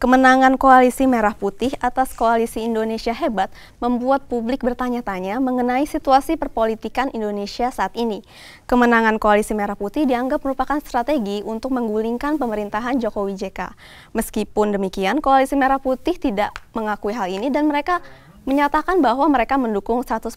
Kemenangan Koalisi Merah Putih atas Koalisi Indonesia Hebat membuat publik bertanya-tanya mengenai situasi perpolitikan Indonesia saat ini. Kemenangan Koalisi Merah Putih dianggap merupakan strategi untuk menggulingkan pemerintahan Jokowi JK. Meskipun demikian, Koalisi Merah Putih tidak mengakui hal ini dan mereka menyatakan bahwa mereka mendukung 100%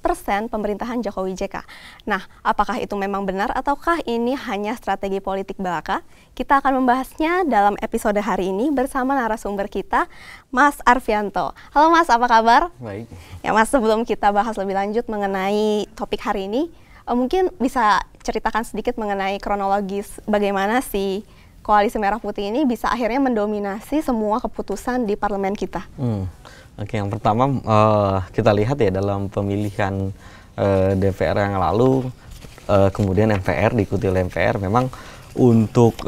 pemerintahan Jokowi JK. Nah, apakah itu memang benar ataukah ini hanya strategi politik belaka? Kita akan membahasnya dalam episode hari ini bersama narasumber kita, Mas Arfianto. Halo Mas, apa kabar? Baik. Ya Mas, sebelum kita bahas lebih lanjut mengenai topik hari ini, mungkin bisa ceritakan sedikit mengenai kronologis bagaimana sih Koalisi Merah Putih ini bisa akhirnya mendominasi semua keputusan di parlemen kita. Oke, yang pertama kita lihat ya dalam pemilihan DPR yang lalu, kemudian MPR diikuti oleh MPR, memang untuk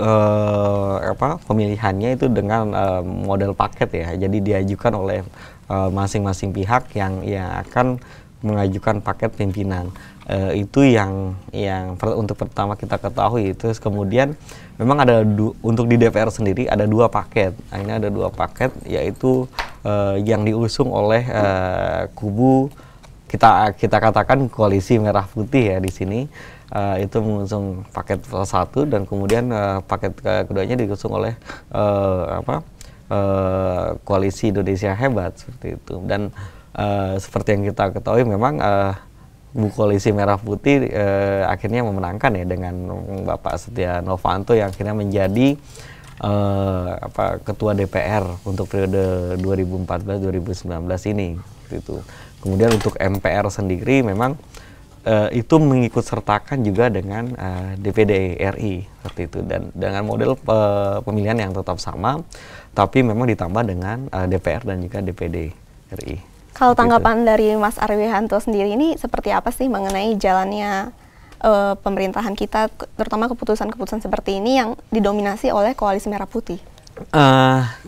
pemilihannya itu dengan model paket ya, jadi diajukan oleh masing-masing pihak yang akan mengajukan paket pimpinan. Itu yang untuk pertama kita ketahui. Terus kemudian memang ada untuk di DPR sendiri ada dua paket. Nah, ini ada dua paket, yaitu yang diusung oleh kubu kita katakan Koalisi Merah Putih ya di sini. Itu mengusung paket satu dan kemudian paket keduanya diusung oleh Koalisi Indonesia Hebat seperti itu. Dan seperti yang kita ketahui memang Koalisi Merah Putih akhirnya memenangkan ya dengan Bapak Setia Novanto yang akhirnya menjadi Ketua DPR untuk periode 2014-2019 ini gitu. Kemudian untuk MPR sendiri memang itu mengikut sertakan juga dengan DPD RI seperti itu, dan dengan model pemilihan yang tetap sama tapi memang ditambah dengan DPR dan juga DPD RI. Kalau tanggapan dari Mas Arfianto sendiri ini seperti apa sih mengenai jalannya pemerintahan kita, terutama keputusan-keputusan seperti ini yang didominasi oleh Koalisi Merah Putih?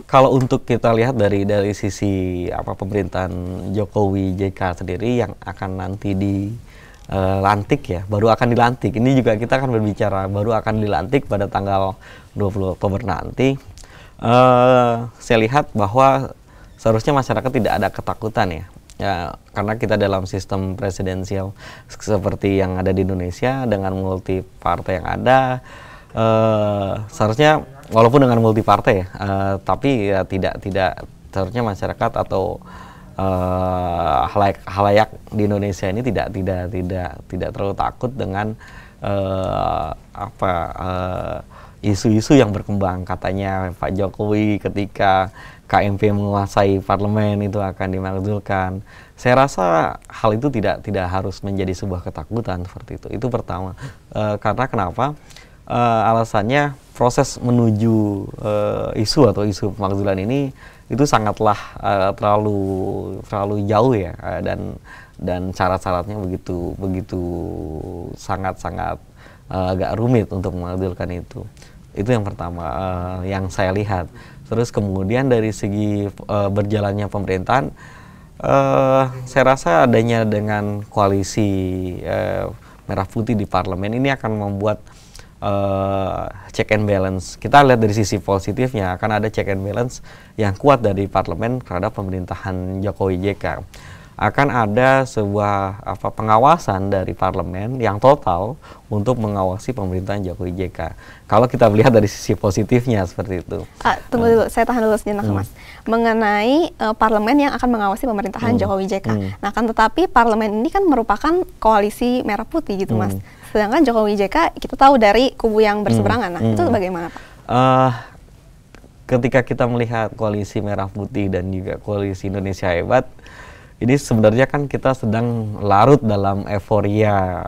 Kalau untuk kita lihat dari sisi pemerintahan Jokowi JK sendiri yang akan nanti dilantik ya, baru akan dilantik. Ini juga kita akan berbicara baru akan dilantik pada tanggal 20 Oktober nanti. Saya lihat bahwa seharusnya masyarakat tidak ada ketakutan ya, karena kita dalam sistem presidensial seperti yang ada di Indonesia dengan multi partai yang ada, seharusnya walaupun dengan multi partai ya, tapi ya tidak seharusnya masyarakat atau halayak di Indonesia ini tidak terlalu takut dengan isu-isu yang berkembang. Katanya Pak Jokowi ketika KMP menguasai parlemen itu akan dimakzulkan. Saya rasa hal itu tidak harus menjadi sebuah ketakutan seperti itu. Itu pertama. Karena kenapa? Alasannya proses menuju isu pemakzulan ini itu sangatlah terlalu jauh ya, dan syarat-syaratnya begitu sangat agak rumit untuk memakzulkan itu. Itu yang pertama yang saya lihat. Terus kemudian dari segi berjalannya pemerintahan, saya rasa adanya dengan Koalisi Merah Putih di parlemen ini akan membuat check and balance. Kita lihat dari sisi positifnya, akan ada check and balance yang kuat dari parlemen terhadap pemerintahan Jokowi JK. Akan ada sebuah pengawasan dari parlemen yang total untuk mengawasi pemerintahan Jokowi JK. Kalau kita melihat dari sisi positifnya seperti itu. Tunggu dulu, saya tahan dulu sejenak Mas. Mengenai parlemen yang akan mengawasi pemerintahan Jokowi JK. Nah, kan tetapi parlemen ini kan merupakan Koalisi Merah Putih gitu Mas. Sedangkan Jokowi JK kita tahu dari kubu yang berseberangan. Nah, itu bagaimana Pak? Ketika kita melihat Koalisi Merah Putih dan juga Koalisi Indonesia Hebat, ini sebenarnya kan kita sedang larut dalam euforia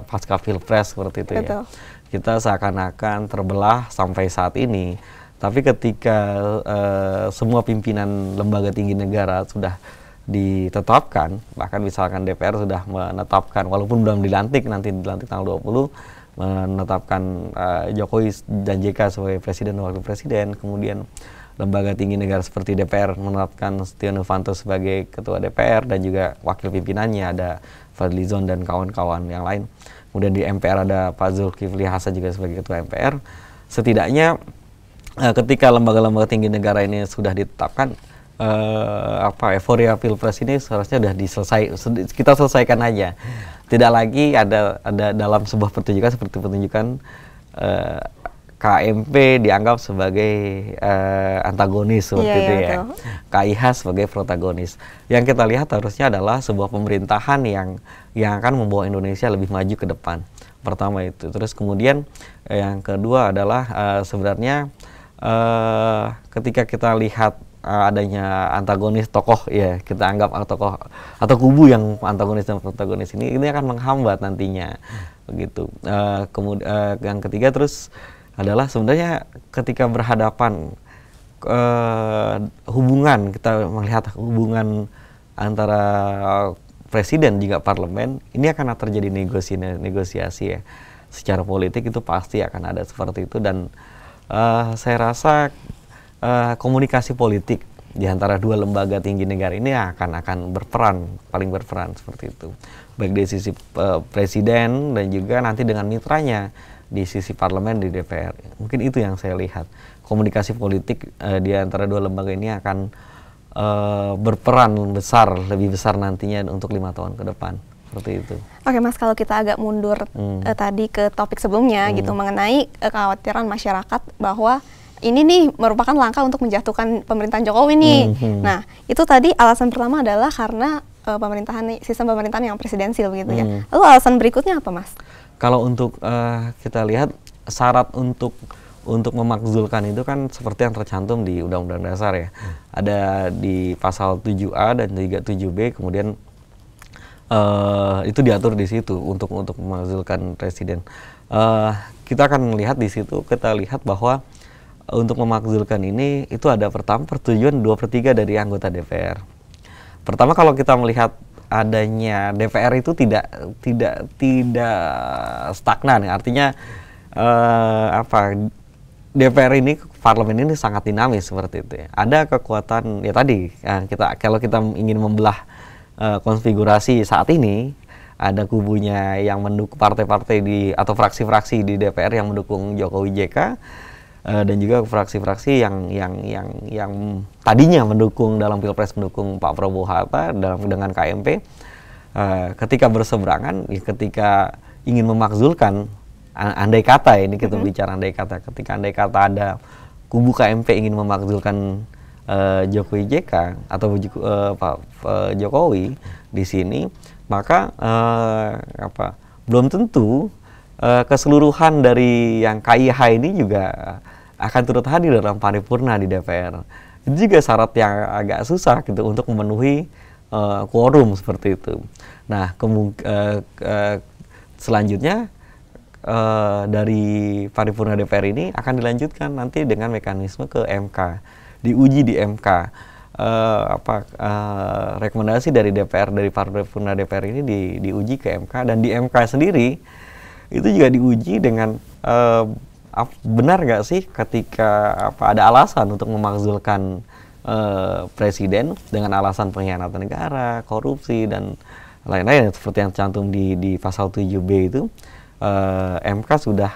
pasca Pilpres seperti itu. Betul. Ya. Kita seakan-akan terbelah sampai saat ini. Tapi ketika semua pimpinan lembaga tinggi negara sudah ditetapkan, bahkan misalkan DPR sudah menetapkan, walaupun belum dilantik, nanti dilantik tanggal 20, menetapkan Jokowi dan JK sebagai presiden dan wakil presiden, kemudian lembaga tinggi negara seperti DPR menetapkan Setia Novanto sebagai ketua DPR dan juga wakil pimpinannya ada Fadlizon dan kawan-kawan yang lain. Kemudian di MPR ada Pak Zulkifli Hasan juga sebagai ketua MPR. Setidaknya ketika lembaga-lembaga tinggi negara ini sudah ditetapkan, euforia pilpres ini seharusnya sudah kita selesaikan aja. Tidak lagi ada dalam sebuah pertunjukan seperti pertunjukan KMP dianggap sebagai antagonis seperti itu ya, KIH sebagai protagonis. Yang kita lihat harusnya adalah sebuah pemerintahan yang akan membawa Indonesia lebih maju ke depan. Pertama itu, terus kemudian yang kedua adalah sebenarnya ketika kita lihat adanya antagonis tokoh, ya kita anggap tokoh atau kubu yang antagonis dan protagonis ini akan menghambat nantinya begitu. Kemudian yang ketiga terus adalah sebenarnya ketika berhadapan hubungan, kita melihat hubungan antara presiden juga parlemen, ini akan terjadi negosiasi ya. Secara politik itu pasti akan ada seperti itu, dan saya rasa komunikasi politik di antara dua lembaga tinggi negara ini akan paling berperan seperti itu, baik dari sisi presiden dan juga nanti dengan mitranya di sisi parlemen, di DPR. Mungkin itu yang saya lihat, komunikasi politik di antara dua lembaga ini akan berperan lebih besar nantinya untuk 5 tahun ke depan. Seperti itu. Oke Mas, kalau kita agak mundur tadi ke topik sebelumnya gitu, mengenai kekhawatiran masyarakat bahwa ini nih merupakan langkah untuk menjatuhkan pemerintahan Jokowi nih. Nah, itu tadi alasan pertama adalah karena sistem pemerintahan yang presidensil gitu ya. Lalu alasan berikutnya apa Mas? Kalau untuk kita lihat syarat untuk memakzulkan itu kan seperti yang tercantum di Undang-Undang Dasar ya. Ada di pasal 7A dan juga 7B, kemudian itu diatur di situ untuk memakzulkan presiden. Kita akan melihat di situ, kita lihat bahwa untuk memakzulkan ini itu ada pertama persetujuan 2/3 dari anggota DPR. Pertama, kalau kita melihat adanya DPR itu tidak stagnan, artinya DPR ini, parlemen ini sangat dinamis seperti itu ya. Ada kekuatan ya tadi, kalau kita ingin membelah konfigurasi saat ini, ada kubunya yang mendukung partai-partai atau fraksi-fraksi di DPR yang mendukung Jokowi JK, dan juga fraksi-fraksi yang tadinya mendukung dalam Pilpres, mendukung Pak Prabowo Hatta dengan KMP. Ketika berseberangan, ketika ingin memakzulkan, andai kata ini kita bicara andai kata, ketika andai kata ada kubu KMP ingin memakzulkan Jokowi JK atau Pak Jokowi di sini, maka belum tentu keseluruhan dari yang KIH ini juga akan turut hadir dalam paripurna di DPR. Itu juga syarat yang agak susah gitu untuk memenuhi quorum seperti itu. Nah, selanjutnya dari paripurna DPR ini akan dilanjutkan nanti dengan mekanisme ke MK, diuji di MK. Rekomendasi dari DPR, dari paripurna DPR ini diuji ke MK, dan di MK sendiri itu juga diuji dengan benar nggak sih ketika ada alasan untuk memakzulkan presiden dengan alasan pengkhianatan negara, korupsi, dan lain-lain seperti yang tercantum di pasal 7B itu, MK sudah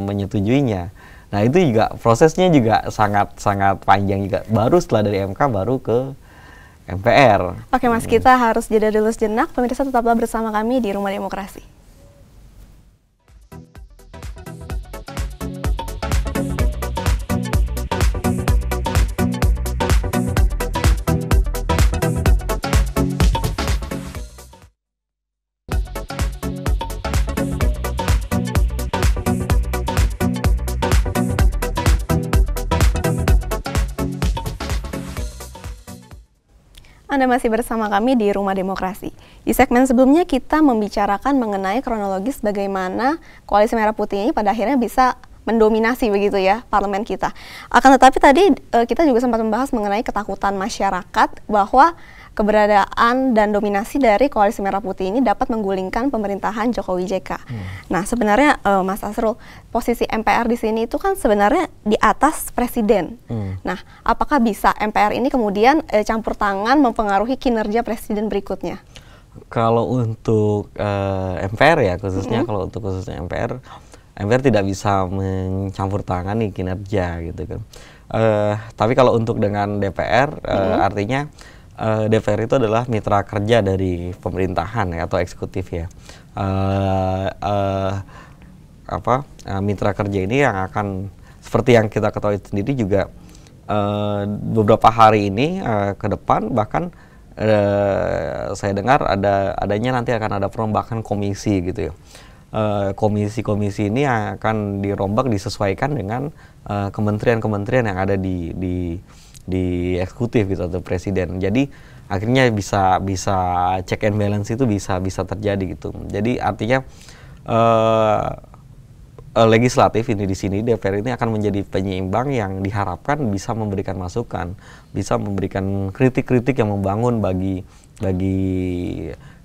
menyetujuinya. Nah, itu juga prosesnya juga sangat panjang juga. Baru setelah dari MK baru ke MPR. Oke Mas, kita harus jeda dulu sejenak. Pemirsa, tetaplah bersama kami di Rumah Demokrasi. Anda masih bersama kami di Rumah Demokrasi. Di segmen sebelumnya kita membicarakan mengenai kronologis bagaimana Koalisi Merah Putih ini pada akhirnya bisa mendominasi begitu ya parlemen kita. Akan tetapi tadi kita juga sempat membahas mengenai ketakutan masyarakat bahwa keberadaan dan dominasi dari Koalisi Merah Putih ini dapat menggulingkan pemerintahan Jokowi JK. Nah, sebenarnya Mas Asrul, posisi MPR di sini itu kan sebenarnya di atas presiden. Nah, apakah bisa MPR ini kemudian campur tangan mempengaruhi kinerja presiden berikutnya? Kalau untuk MPR ya khususnya, kalau untuk khususnya MPR, MPR tidak bisa mencampur tangani kinerja gitu kan. Tapi kalau untuk dengan DPR, artinya DPR itu adalah mitra kerja dari pemerintahan ya, atau eksekutif ya. Mitra kerja ini yang akan, seperti yang kita ketahui sendiri juga, beberapa hari ini ke depan bahkan saya dengar adanya nanti akan ada perombakan komisi gitu ya. Komisi-komisi ini akan dirombak, disesuaikan dengan kementerian-kementerian yang ada di eksekutif gitu, atau presiden. Jadi akhirnya bisa check and balance itu bisa terjadi gitu. Jadi artinya legislatif ini di sini, DPR ini akan menjadi penyeimbang yang diharapkan bisa memberikan masukan, bisa memberikan kritik-kritik yang membangun bagi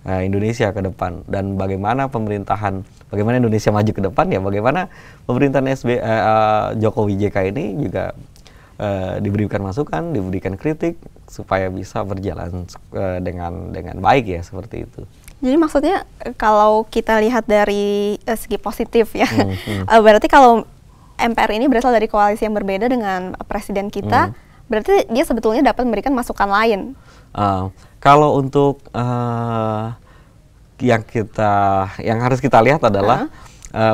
Indonesia ke depan, dan bagaimana Indonesia maju ke depan ya, bagaimana pemerintahan Jokowi JK ini juga diberikan masukan, diberikan kritik supaya bisa berjalan dengan baik ya, seperti itu. Jadi maksudnya kalau kita lihat dari segi positif ya, berarti kalau MPR ini berasal dari koalisi yang berbeda dengan presiden kita, berarti dia sebetulnya dapat memberikan masukan lain. Kalau untuk yang harus kita lihat adalah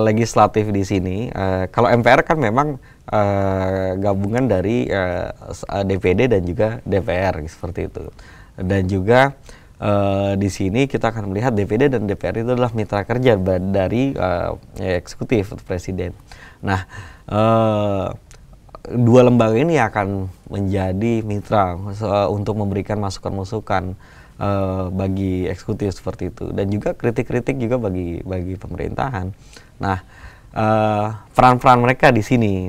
legislatif di sini. Kalau MPR kan memang gabungan dari DPD dan juga DPR seperti itu. Dan juga di sini kita akan melihat DPD dan DPR itu adalah mitra kerja dari eksekutif atau presiden. Nah, dua lembaga ini akan menjadi mitra untuk memberikan masukan-masukan bagi eksekutif seperti itu, dan juga kritik-kritik juga bagi pemerintahan. Nah, peran-peran mereka di sini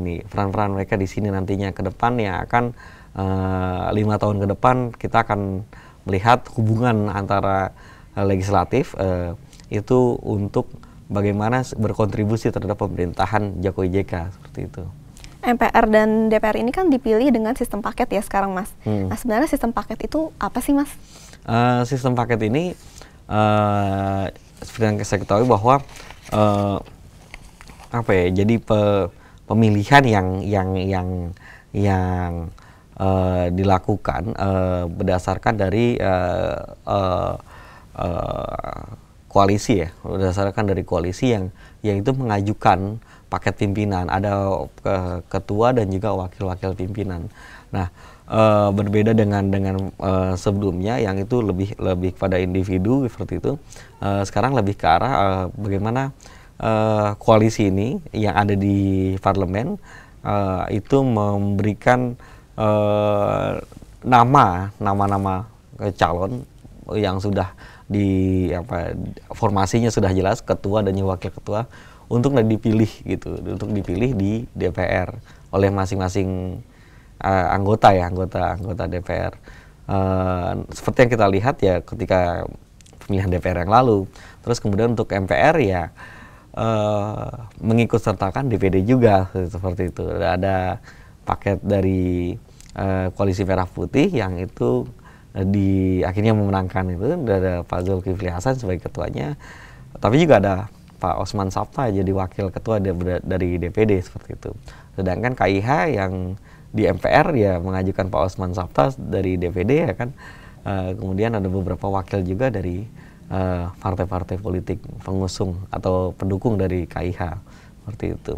nantinya ke depan yang akan 5 tahun ke depan kita akan melihat hubungan antara legislatif itu untuk bagaimana berkontribusi terhadap pemerintahan Jokowi JK seperti itu. MPR dan DPR ini kan dipilih dengan sistem paket ya sekarang, Mas. Nah, sebenarnya sistem paket itu apa sih, Mas? Sistem paket ini seperti yang saya ketahui bahwa jadi pemilihan yang dilakukan berdasarkan dari koalisi ya, berdasarkan dari koalisi yang itu mengajukan paket pimpinan, ada ketua dan juga wakil-wakil pimpinan. Nah, berbeda dengan sebelumnya yang itu lebih pada individu seperti itu. Sekarang lebih ke arah bagaimana koalisi ini yang ada di parlemen itu memberikan nama-nama calon yang sudah formasinya sudah jelas, ketua dan wakil ketua, untuk dipilih di DPR oleh masing-masing anggota DPR. Seperti yang kita lihat ya ketika pemilihan DPR yang lalu. Terus kemudian untuk MPR ya mengikut sertakan DPD juga seperti itu. Ada paket dari koalisi merah putih yang itu akhirnya memenangkan itu, ada Pak Zulkifli Hasan sebagai ketuanya, tapi juga ada Pak Osman Sabta jadi wakil ketua dari DPD seperti itu. Sedangkan KIH yang di MPR ya mengajukan Pak Osman Sabta dari DPD ya kan. Kemudian ada beberapa wakil juga dari partai-partai politik pengusung atau pendukung dari KIH seperti itu.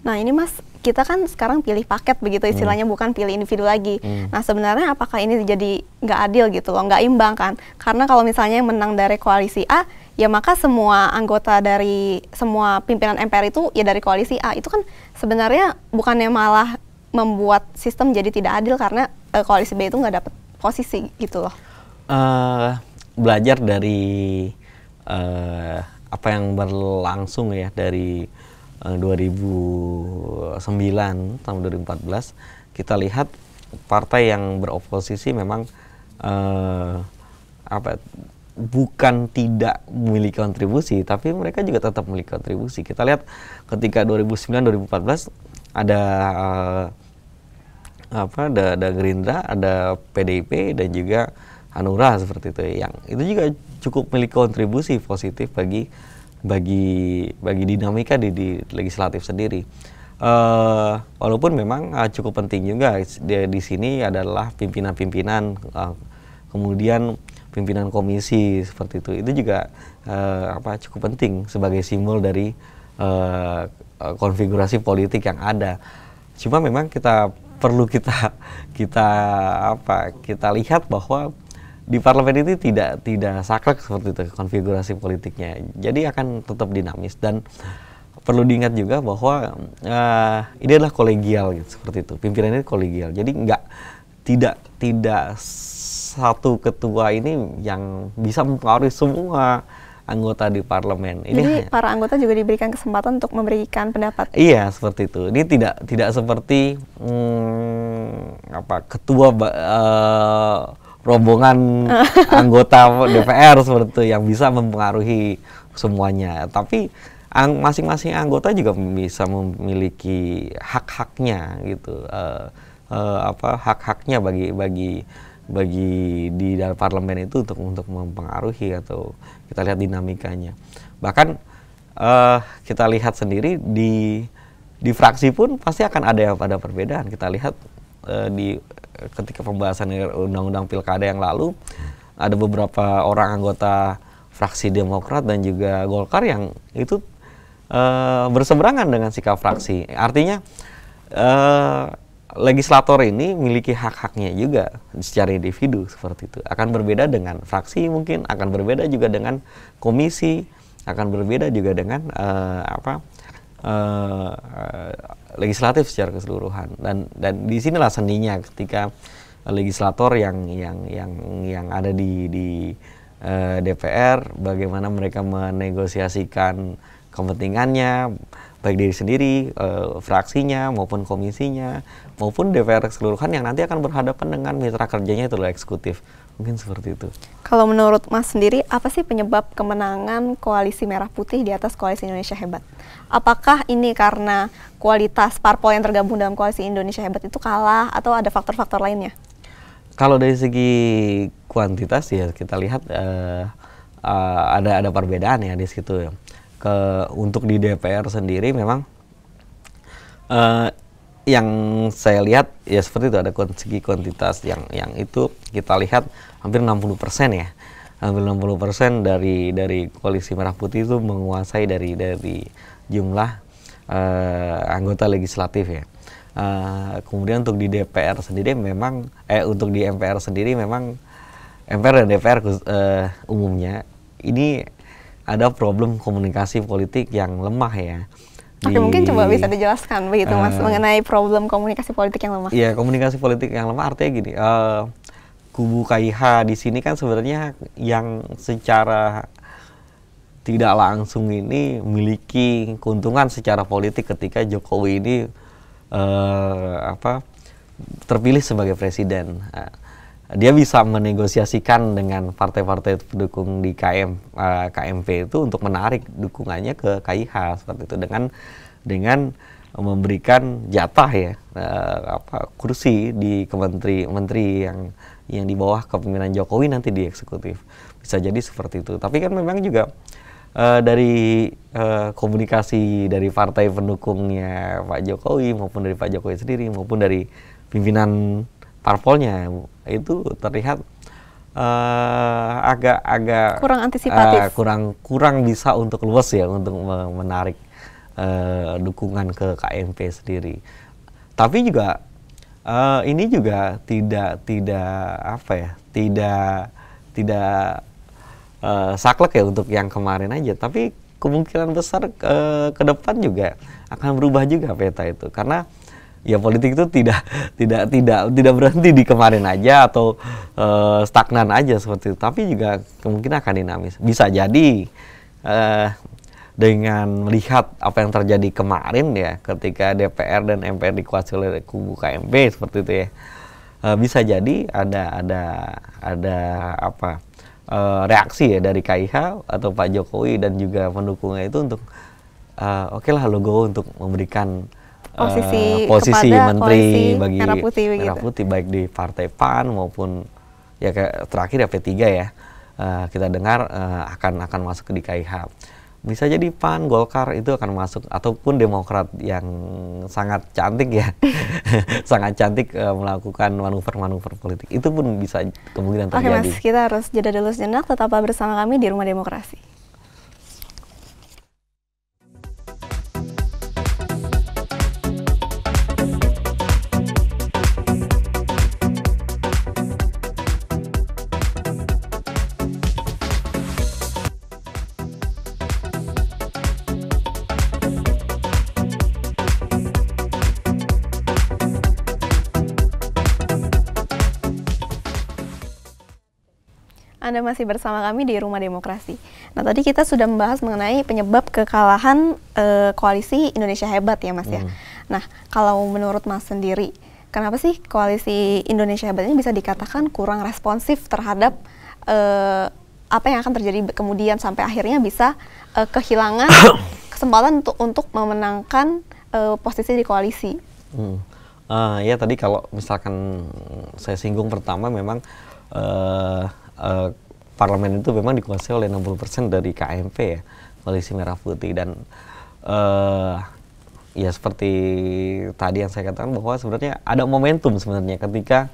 Nah ini Mas, kita kan sekarang pilih paket begitu istilahnya, bukan pilih individu lagi. Nah sebenarnya apakah ini jadi nggak adil gitu loh, nggak imbang kan? Karena kalau misalnya yang menang dari koalisi A, ya maka semua anggota dari semua pimpinan MPR itu ya dari koalisi A. Itu kan sebenarnya bukannya malah membuat sistem jadi tidak adil karena koalisi B itu nggak dapat posisi gitu loh. Belajar dari apa yang berlangsung ya dari 2009 sampai 2014, kita lihat partai yang beroposisi memang bukan tidak memiliki kontribusi, tapi mereka juga tetap memiliki kontribusi. Kita lihat ketika 2009-2014 ada Gerindra, ada PDIP dan juga Hanura seperti itu, yang itu juga cukup memiliki kontribusi positif bagi bagi dinamika di legislatif sendiri. Walaupun memang cukup penting juga di sini adalah pimpinan-pimpinan, kemudian pimpinan komisi seperti itu juga cukup penting sebagai simbol dari konfigurasi politik yang ada. Cuma memang perlu kita lihat bahwa di parlemen itu tidak saklek seperti itu konfigurasi politiknya. Jadi akan tetap dinamis, dan perlu diingat juga bahwa ini adalah kolegial gitu, seperti itu. Pimpinan ini kolegial. Jadi tidak satu ketua ini yang bisa mempengaruhi semua anggota di parlemen. Jadi para anggota juga diberikan kesempatan untuk memberikan pendapat. Iya, seperti itu. Ini tidak seperti ketua rombongan anggota DPR seperti itu yang bisa mempengaruhi semuanya. Tapi masing-masing anggota juga bisa memiliki hak-haknya gitu. Hak-haknya bagi di dalam parlemen itu untuk mempengaruhi, atau kita lihat dinamikanya. Bahkan kita lihat sendiri di fraksi pun pasti akan ada perbedaan. Kita lihat ketika pembahasan undang-undang pilkada yang lalu, ada beberapa orang anggota fraksi Demokrat dan juga Golkar yang itu berseberangan dengan sikap fraksi. Artinya legislator ini memiliki hak-haknya juga secara individu seperti itu. Akan berbeda dengan fraksi, mungkin akan berbeda juga dengan komisi, akan berbeda juga dengan legislatif secara keseluruhan. Dan disinilah seninya ketika legislator yang ada di DPR, bagaimana mereka menegosiasikan kepentingannya, baik diri sendiri, fraksinya, maupun komisinya, maupun DPR keseluruhan yang nanti akan berhadapan dengan mitra kerjanya, itu eksekutif. Mungkin seperti itu. Kalau menurut Mas sendiri, apa sih penyebab kemenangan Koalisi Merah Putih di atas Koalisi Indonesia Hebat? Apakah ini karena kualitas parpol yang tergabung dalam Koalisi Indonesia Hebat itu kalah, atau ada faktor-faktor lainnya? Kalau dari segi kuantitas ya kita lihat ada perbedaan ya di situ. Untuk di DPR sendiri memang yang saya lihat ya seperti itu, ada segi kuantitas yang itu kita lihat hampir 60% ya. Hampir 60% dari Koalisi Merah Putih itu menguasai dari jumlah anggota legislatif ya. Kemudian untuk di DPR sendiri memang untuk di MPR sendiri memang MPR dan DPR umumnya ini ada problem komunikasi politik yang lemah ya. Oke, mungkin coba bisa dijelaskan begitu Mas mengenai problem komunikasi politik yang lemah. Iya, komunikasi politik yang lemah artinya gini, kubu KIH di sini kan sebenarnya yang secara tidak langsung ini memiliki keuntungan secara politik ketika Jokowi ini terpilih sebagai presiden. Dia bisa menegosiasikan dengan partai-partai pendukung di KMP itu untuk menarik dukungannya ke KIH seperti itu, dengan memberikan jatah ya kursi di menteri yang di bawah kepemimpinan Jokowi nanti di eksekutif. Bisa jadi seperti itu. Tapi kan memang juga dari komunikasi dari partai pendukungnya Pak Jokowi, maupun dari Pak Jokowi sendiri, maupun dari pimpinan parpolnya, itu terlihat agak kurang antisipatif, kurang bisa untuk luas ya, untuk menarik dukungan ke KMP sendiri. Tapi juga ini juga tidak saklek ya untuk yang kemarin aja, tapi kemungkinan besar ke depan juga akan berubah juga peta itu, karena ya politik itu tidak berhenti di kemarin aja atau stagnan aja seperti itu, tapi juga kemungkinan akan dinamis. Bisa jadi dengan melihat apa yang terjadi kemarin ya, ketika DPR dan MPR dikuasai oleh kubu KMP seperti itu ya, bisa jadi ada reaksi ya dari KIH atau Pak Jokowi dan juga pendukungnya itu untuk oke lah logo untuk memberikan posisi menteri bagi Merah Putih, baik di Partai PAN maupun ya terakhir ya P3 ya, kita dengar akan masuk ke di KIH. Bisa jadi PAN, Golkar itu akan masuk, ataupun Demokrat yang sangat cantik ya, sangat cantik melakukan manuver-manuver politik. Itu pun bisa kemungkinan terjadi. Oke Mas, kita harus jeda dulu sejenak, tetaplah bersama kami di Rumah Demokrasi. Anda masih bersama kami di Rumah Demokrasi. Nah, tadi kita sudah membahas mengenai penyebab kekalahan koalisi Indonesia Hebat ya Mas ya. Nah, kalau menurut Mas sendiri, kenapa sih koalisi Indonesia Hebat ini bisa dikatakan kurang responsif terhadap apa yang akan terjadi kemudian sampai akhirnya bisa kehilangan kesempatan untuk memenangkan posisi di koalisi? Ya tadi kalau misalkan saya singgung pertama, memang parlemen itu memang dikuasai oleh 60% dari KMP ya, Koalisi Merah Putih. Dan ya seperti tadi yang saya katakan, bahwa sebenarnya ada momentum sebenarnya ketika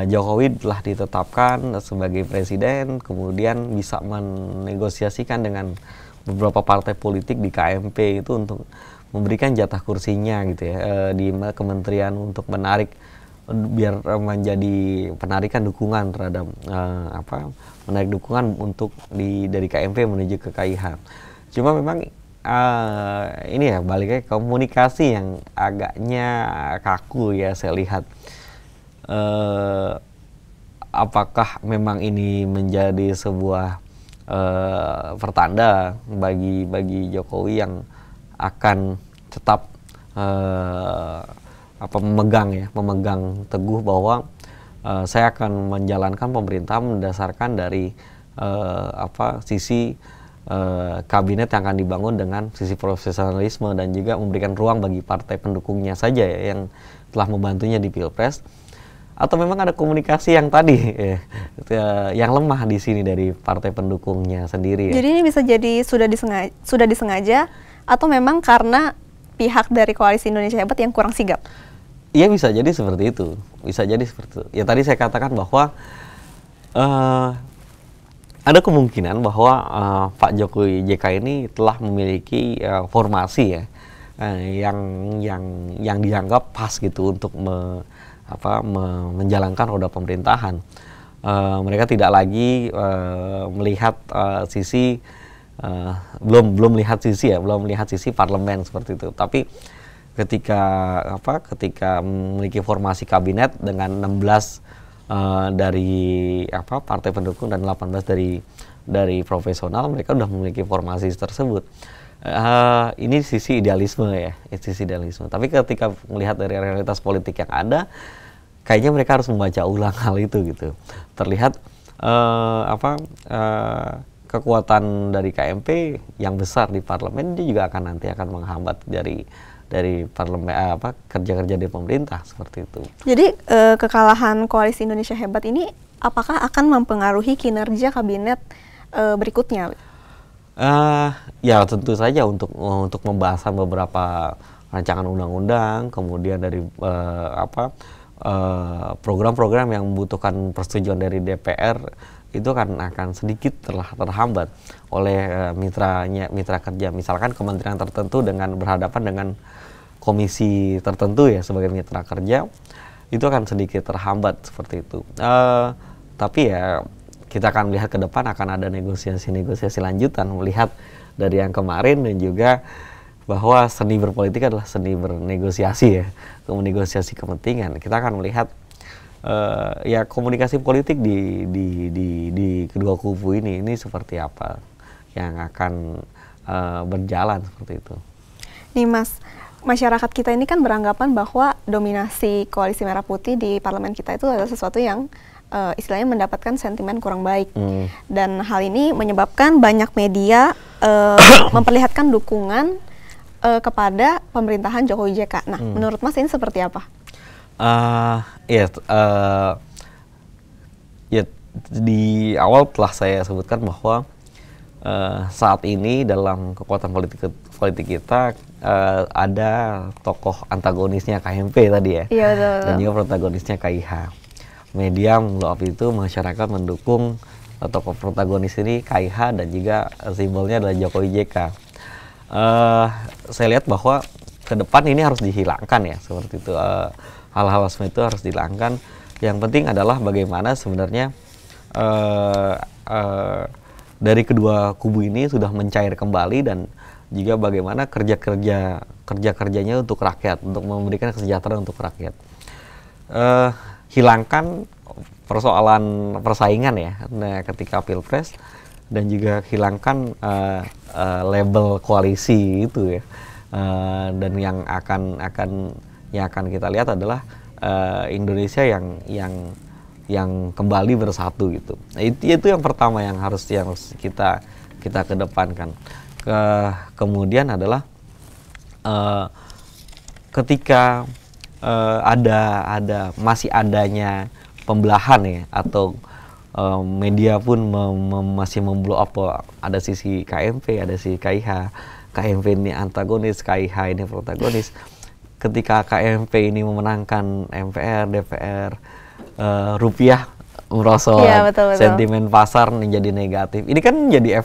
Jokowi telah ditetapkan sebagai presiden, kemudian bisa menegosiasikan dengan beberapa partai politik di KMP itu untuk memberikan jatah kursinya gitu ya, di kementerian, untuk menarik, biar menjadi penarikan dukungan terhadap menarik dukungan untuk dari KMP menuju ke KIH. Cuma memang ini ya baliknya komunikasi yang agaknya kaku ya saya lihat. Apakah memang ini menjadi sebuah pertanda bagi Jokowi yang akan tetap memegang teguh bahwa saya akan menjalankan pemerintah mendasarkan dari sisi kabinet yang akan dibangun dengan sisi profesionalisme, dan juga memberikan ruang bagi partai pendukungnya saja ya, yang telah membantunya di Pilpres. Atau memang ada komunikasi yang tadi yang lemah di sini dari partai pendukungnya sendiri ya. Jadi ini bisa jadi sudah disengaja atau memang karena pihak dari Koalisi Indonesia Hebat yang kurang sigap? Iya, bisa jadi seperti itu. Bisa jadi seperti itu. Ya tadi saya katakan bahwa ada kemungkinan bahwa Pak Jokowi JK ini telah memiliki formasi ya, yang dianggap pas gitu untuk menjalankan roda pemerintahan. Mereka tidak lagi melihat sisi belum melihat sisi parlemen seperti itu. Tapi ketika memiliki formasi kabinet dengan 16 dari partai pendukung dan 18 dari profesional, mereka sudah memiliki formasi tersebut. Ini sisi idealisme ya, sisi idealisme. Tapi ketika melihat dari realitas politik yang ada, kayaknya mereka harus membaca ulang hal itu gitu. Terlihat kekuatan dari KMP yang besar di parlemen, dia juga akan menghambat dari parlemen kerja-kerja di pemerintah seperti itu. Jadi kekalahan Koalisi Indonesia Hebat ini apakah akan mempengaruhi kinerja kabinet berikutnya? Ya tentu saja untuk pembahasan beberapa rancangan undang-undang, kemudian dari program-program yang membutuhkan persetujuan dari DPR, itu akan sedikit terhambat oleh mitra kerja. Misalkan kementerian tertentu berhadapan dengan komisi tertentu ya sebagai mitra kerja, itu akan sedikit terhambat seperti itu. Tapi ya kita akan lihat ke depan, akan ada negosiasi lanjutan, melihat dari yang kemarin, dan juga bahwa seni berpolitik adalah seni bernegosiasi ya, menegosiasi kepentingan. Kita akan melihat ya komunikasi politik di kedua kubu ini seperti apa yang akan berjalan seperti itu. Nih Mas, masyarakat kita ini kan beranggapan bahwa dominasi Koalisi Merah Putih di parlemen kita itu adalah sesuatu yang istilahnya mendapatkan sentimen kurang baik. Dan hal ini menyebabkan banyak media memperlihatkan dukungan kepada pemerintahan Jokowi JK. Nah, menurut Mas ini seperti apa? Ya di awal telah saya sebutkan bahwa saat ini dalam kekuatan politik kita ada tokoh antagonisnya KMP tadi ya, Iya, betul, betul. dan juga protagonisnya KIH. Media blow up itu masyarakat mendukung tokoh protagonis ini KIH dan juga simbolnya adalah Jokowi JK. Saya lihat bahwa ke depan ini harus dihilangkan ya, seperti itu. Hal-hal seperti itu harus dihilangkan. Yang penting adalah bagaimana sebenarnya dari kedua kubu ini sudah mencair kembali, dan juga bagaimana kerja-kerjanya untuk rakyat, untuk memberikan kesejahteraan untuk rakyat. Hilangkan persoalan persaingan ya, ketika pilpres, dan juga hilangkan label koalisi itu ya. Dan yang akan kita lihat adalah Indonesia yang kembali bersatu gitu. Itu yang pertama yang harus kita kedepankan. Kemudian adalah ketika masih adanya pembelahan ya, atau media pun masih memblow up, ada sisi KMP, ada sisi KIH. KMP ini antagonis, KIH ini protagonis. Ketika KMP ini memenangkan MPR, DPR, rupiah merosot, Iya, betul. sentimen pasar menjadi negatif. Ini kan menjadi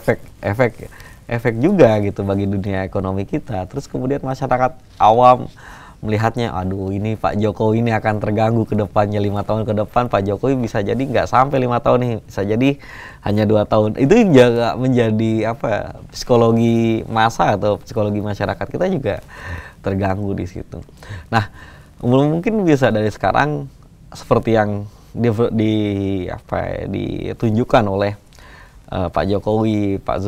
efek juga gitu bagi dunia ekonomi kita. Terus kemudian masyarakat awam melihatnya, aduh ini Pak Jokowi ini akan terganggu ke depannya, 5 tahun ke depan Pak Jokowi bisa jadi nggak sampai 5 tahun nih, bisa jadi hanya 2 tahun. Itu juga menjadi psikologi massa atau psikologi masyarakat kita juga terganggu di situ. Nah, mungkin bisa dari sekarang seperti yang ditunjukkan oleh Pak Jokowi, Pak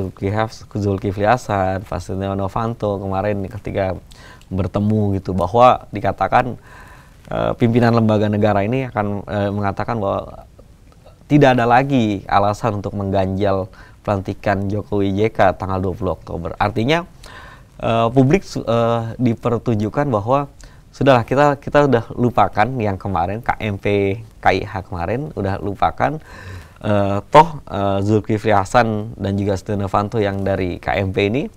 Zulkifli Hasan, Pak Setia Novanto kemarin ketika bertemu gitu, bahwa dikatakan pimpinan lembaga negara ini akan mengatakan bahwa tidak ada lagi alasan untuk mengganjal pelantikan Jokowi JK tanggal 20 Oktober. Artinya publik dipertunjukkan bahwa sudahlah, kita udah lupakan yang kemarin KMP KIH kemarin, udah lupakan. Zulkifli Hasan dan juga Setia Novanto yang dari KMP ini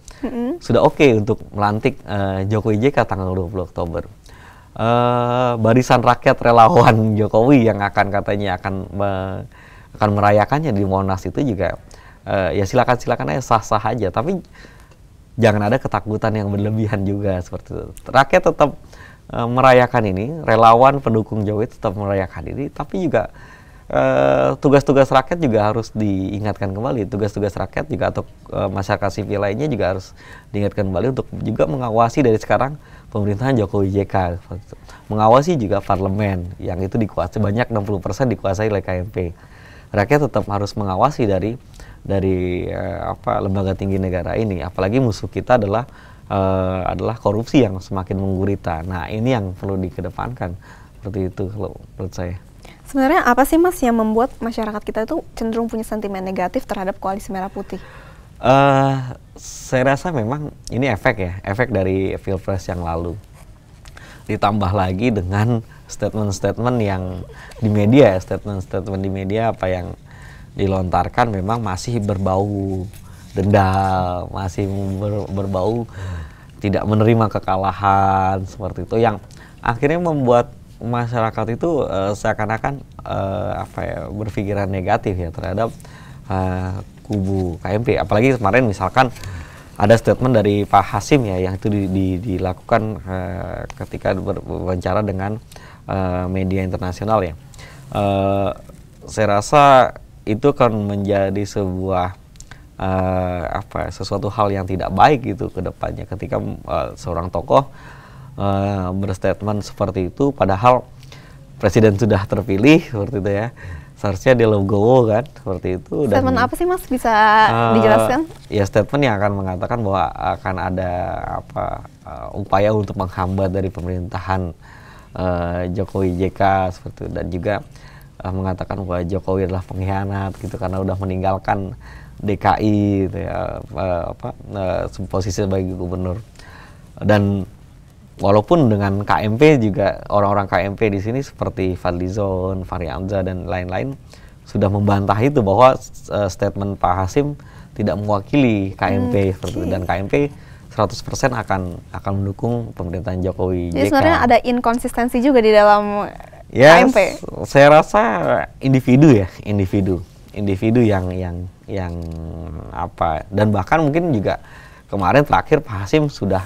sudah oke untuk melantik Jokowi JK tanggal 20 Oktober. Barisan rakyat relawan Jokowi yang katanya akan merayakannya di Monas itu juga ya silakan aja, sah-sah aja, tapi jangan ada ketakutan yang berlebihan juga seperti itu. Rakyat tetap merayakan ini, relawan pendukung Jokowi tetap merayakan ini, tapi juga tugas-tugas rakyat juga harus diingatkan kembali. Tugas-tugas rakyat juga atau masyarakat sipil lainnya juga harus diingatkan kembali untuk juga mengawasi dari sekarang pemerintahan Jokowi JK. Mengawasi juga parlemen yang itu dikuasai, banyak 60% dikuasai oleh KMP. Rakyat tetap harus mengawasi dari lembaga tinggi negara ini. Apalagi musuh kita adalah korupsi yang semakin menggurita. Nah, ini yang perlu dikedepankan. Seperti itu kalau menurut saya. Sebenarnya apa sih Mas yang membuat masyarakat kita itu cenderung punya sentimen negatif terhadap Koalisi Merah Putih? Saya rasa memang ini efek dari Pilpres yang lalu. Ditambah lagi dengan statement-statement yang di media, statement-statement di media apa yang dilontarkan memang masih berbau dendam, masih berbau tidak menerima kekalahan seperti itu, yang akhirnya membuat masyarakat itu seakan-akan berpikiran negatif ya terhadap kubu KMP. Apalagi kemarin misalkan ada statement dari Pak Hasim ya yang itu dilakukan ketika berbicara dengan media internasional ya. Saya rasa itu kan menjadi sebuah sesuatu hal yang tidak baik gitu ke depannya ketika seorang tokoh berstatement seperti itu, padahal presiden sudah terpilih seperti itu ya, seharusnya dia legowo kan seperti itu. Statement apa sih Mas, bisa dijelaskan? Ya statement yang akan mengatakan bahwa akan ada upaya untuk menghambat dari pemerintahan Jokowi JK seperti itu, dan juga mengatakan bahwa Jokowi adalah pengkhianat gitu karena udah meninggalkan DKI gitu ya, posisi sebagai gubernur. Dan walaupun dengan KMP juga orang-orang KMP di sini seperti Fadlizon, Fahri Hamzah dan lain-lain sudah membantah itu, bahwa statement Pak Hasim tidak mewakili KMP seperti itu. Dan KMP 100% akan mendukung pemerintahan Jokowi Jadi JK. sebenarnya ada inkonsistensi juga di dalam Ya, KMP. saya rasa individu yang apa, dan bahkan mungkin juga kemarin terakhir Pak Hasim sudah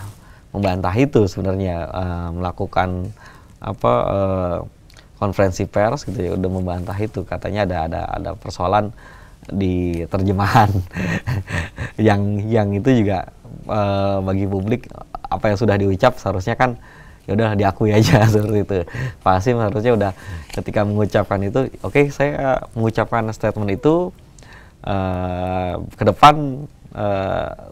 membantah itu sebenarnya, melakukan apa konferensi pers gitu ya, udah membantah itu, katanya ada persoalan di terjemahan yang itu juga bagi publik apa yang sudah diucap seharusnya kan ya udah diakui aja seperti itu. Pak Hasim harusnya udah ketika mengucapkan itu, oke, saya mengucapkan statement itu, ke depan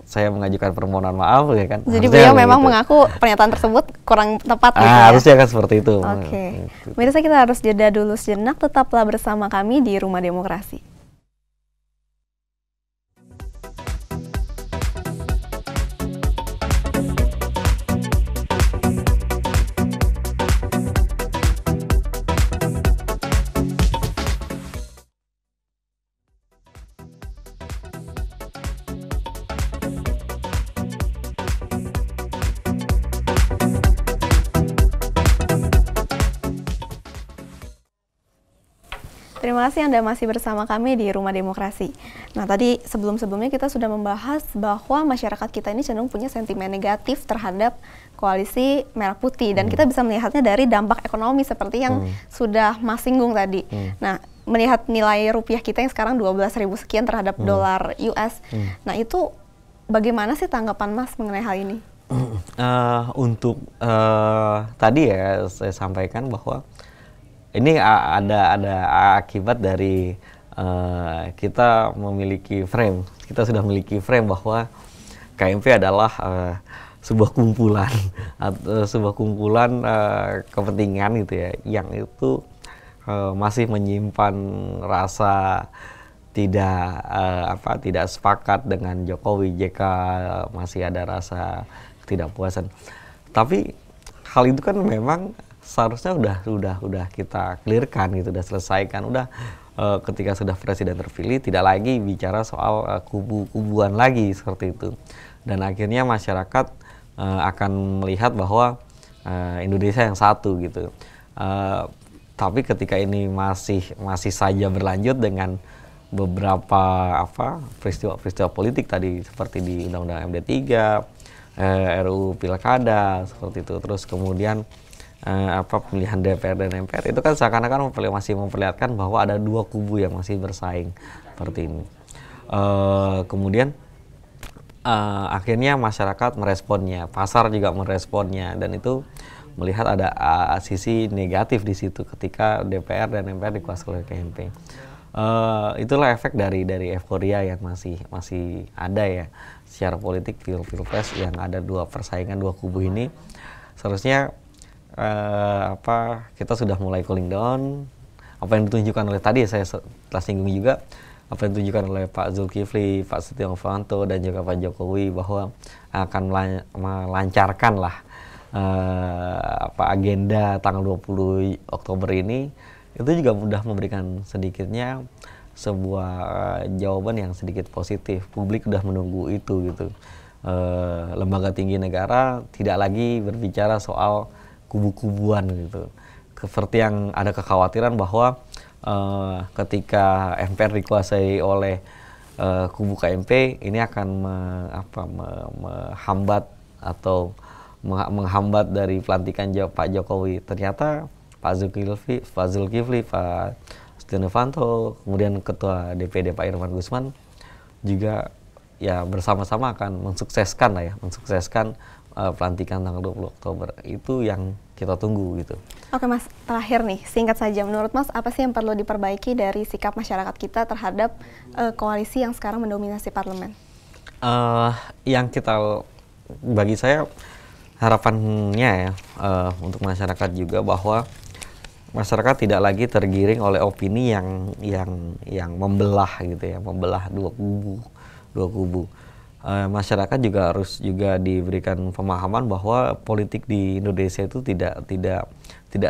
saya mengajukan permohonan maaf ya kan. Jadi harusnya beliau memang gitu. mengaku pernyataan tersebut kurang tepat gitu ya. Harusnya kan seperti itu. Oke. Pemirsa, kita harus jeda dulu sejenak, tetaplah bersama kami di Rumah Demokrasi. Terima kasih Anda masih bersama kami di Rumah Demokrasi. Nah, tadi sebelum-sebelumnya kita sudah membahas bahwa masyarakat kita ini cenderung punya sentimen negatif terhadap koalisi Merah Putih, dan kita bisa melihatnya dari dampak ekonomi seperti yang sudah Mas singgung tadi. Nah, melihat nilai rupiah kita yang sekarang 12.000 sekian terhadap dolar US. Nah, itu bagaimana sih tanggapan Mas mengenai hal ini? Untuk tadi ya saya sampaikan bahwa ini ada akibat dari kita memiliki frame. Kita sudah memiliki frame bahwa KMP adalah sebuah kumpulan atau sebuah kumpulan kepentingan gitu ya, yang itu masih menyimpan rasa tidak sepakat dengan Jokowi JK, masih ada rasa ketidakpuasan. Tapi hal itu kan memang seharusnya udah kita clearkan gitu, udah selesaikan, udah ketika sudah presiden terpilih tidak lagi bicara soal kubu-kubuan lagi seperti itu, dan akhirnya masyarakat akan melihat bahwa Indonesia yang satu gitu. Tapi ketika ini masih saja berlanjut dengan beberapa peristiwa politik tadi seperti di Undang-Undang MD 3, RUU Pilkada seperti itu, terus kemudian pemilihan DPR dan MPR, itu kan seakan-akan masih memperlihatkan bahwa ada dua kubu yang masih bersaing seperti ini. Kemudian akhirnya masyarakat meresponnya, pasar juga meresponnya, dan itu melihat ada sisi negatif di situ ketika DPR dan MPR dikuasai oleh KMP. Itulah efek dari euforia yang masih ada ya secara politik, pilpres yang ada dua persaingan, dua kubu ini. Seharusnya kita sudah mulai cooling down. Apa yang ditunjukkan oleh tadi saya telah singgung juga, apa yang ditunjukkan oleh Pak Zulkifli, Pak Setia Novanto, dan juga Pak Jokowi bahwa akan melancarkan lah agenda tanggal 20 Oktober ini, itu juga mudah memberikan sedikitnya sebuah jawaban yang sedikit positif. Publik sudah menunggu itu gitu. Lembaga tinggi negara tidak lagi berbicara soal kubu-kubuan gitu. Seperti yang ada kekhawatiran bahwa ketika MPR dikuasai oleh kubu KMP, ini akan menghambat atau menghambat dari pelantikan Pak Jokowi. Ternyata Pak Zulkifli, Pak Setia Novanto, kemudian Ketua DPD Pak Irman Gusman juga ya bersama-sama akan mensukseskan pelantikan tanggal 20 Oktober. Itu yang kita tunggu gitu. Oke Mas, terakhir nih, singkat saja, menurut Mas apa sih yang perlu diperbaiki dari sikap masyarakat kita terhadap koalisi yang sekarang mendominasi parlemen? Bagi saya harapannya ya untuk masyarakat juga bahwa masyarakat tidak lagi tergiring oleh opini yang membelah gitu ya, membelah dua kubu. Masyarakat juga harus diberikan pemahaman bahwa politik di Indonesia itu tidak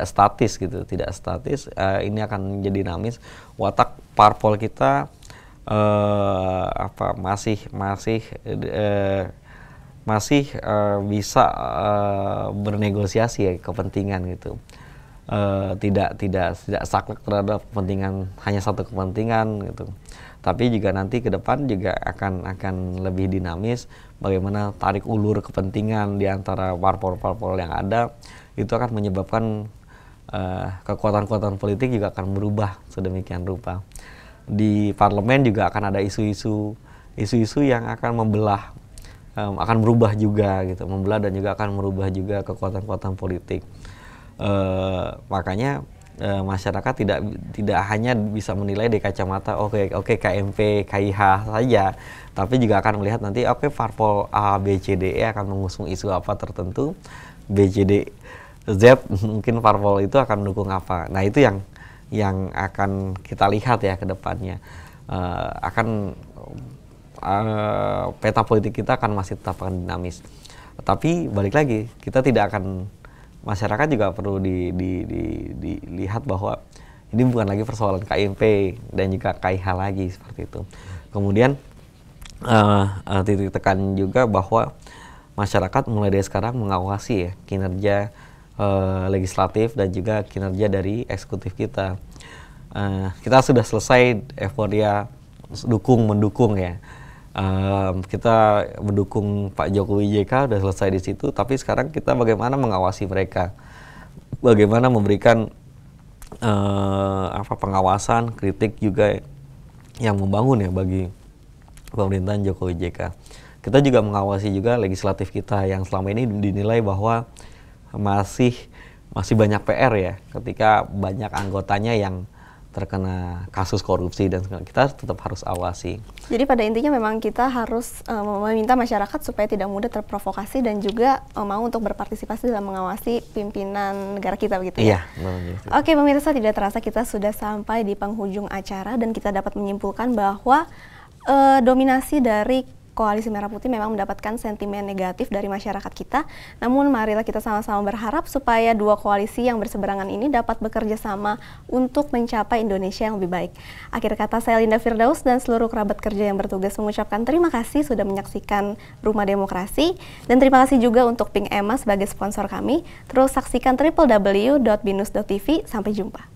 statis gitu, tidak statis. Ini akan menjadi dinamis. Watak parpol kita bisa bernegosiasi ya, kepentingan gitu. Tidak saklek terhadap kepentingan, hanya satu kepentingan gitu. Tapi juga nanti ke depan juga akan lebih dinamis, bagaimana tarik ulur kepentingan di antara parpol-parpol yang ada, itu akan menyebabkan kekuatan-kekuatan politik juga akan berubah sedemikian rupa. Di parlemen juga akan ada isu-isu yang akan membelah, akan berubah juga gitu, membelah dan juga akan merubah juga kekuatan-kekuatan politik. Makanya masyarakat tidak hanya bisa menilai dari kacamata oke KMP, KIH saja, tapi juga akan melihat nanti parpol A, B, C, D, E akan mengusung isu apa tertentu, B, C, D, Z mungkin parpol itu akan mendukung apa. Nah itu yang akan kita lihat ya ke depannya. Peta politik kita akan masih tetap akan dinamis. Tapi balik lagi, kita tidak akan, masyarakat juga perlu dilihat bahwa ini bukan lagi persoalan KMP dan juga KIH lagi seperti itu. Kemudian titik tekan juga bahwa masyarakat mulai dari sekarang mengawasi ya kinerja legislatif dan juga kinerja dari eksekutif kita. Kita sudah selesai euforia mendukung ya. Kita mendukung Pak Jokowi JK, udah selesai di situ, tapi sekarang kita bagaimana mengawasi mereka, bagaimana memberikan pengawasan, kritik juga yang membangun ya bagi pemerintahan Jokowi JK. Kita juga mengawasi juga legislatif kita yang selama ini dinilai bahwa masih banyak PR ya, ketika banyak anggotanya yang terkena kasus korupsi, dan kita tetap harus awasi. Jadi pada intinya memang kita harus meminta masyarakat supaya tidak mudah terprovokasi dan juga mau untuk berpartisipasi dalam mengawasi pimpinan negara kita begitu ya? Iya. Oke pemirsa, tidak terasa kita sudah sampai di penghujung acara dan kita dapat menyimpulkan bahwa dominasi dari Koalisi Merah Putih memang mendapatkan sentimen negatif dari masyarakat kita. Namun marilah kita sama-sama berharap supaya dua koalisi yang berseberangan ini dapat bekerja sama untuk mencapai Indonesia yang lebih baik. Akhir kata, saya Linda Firdaus dan seluruh kerabat kerja yang bertugas mengucapkan terima kasih sudah menyaksikan Rumah Demokrasi. Dan terima kasih juga untuk Pink Emma sebagai sponsor kami. Terus saksikan www.binus.tv. Sampai jumpa.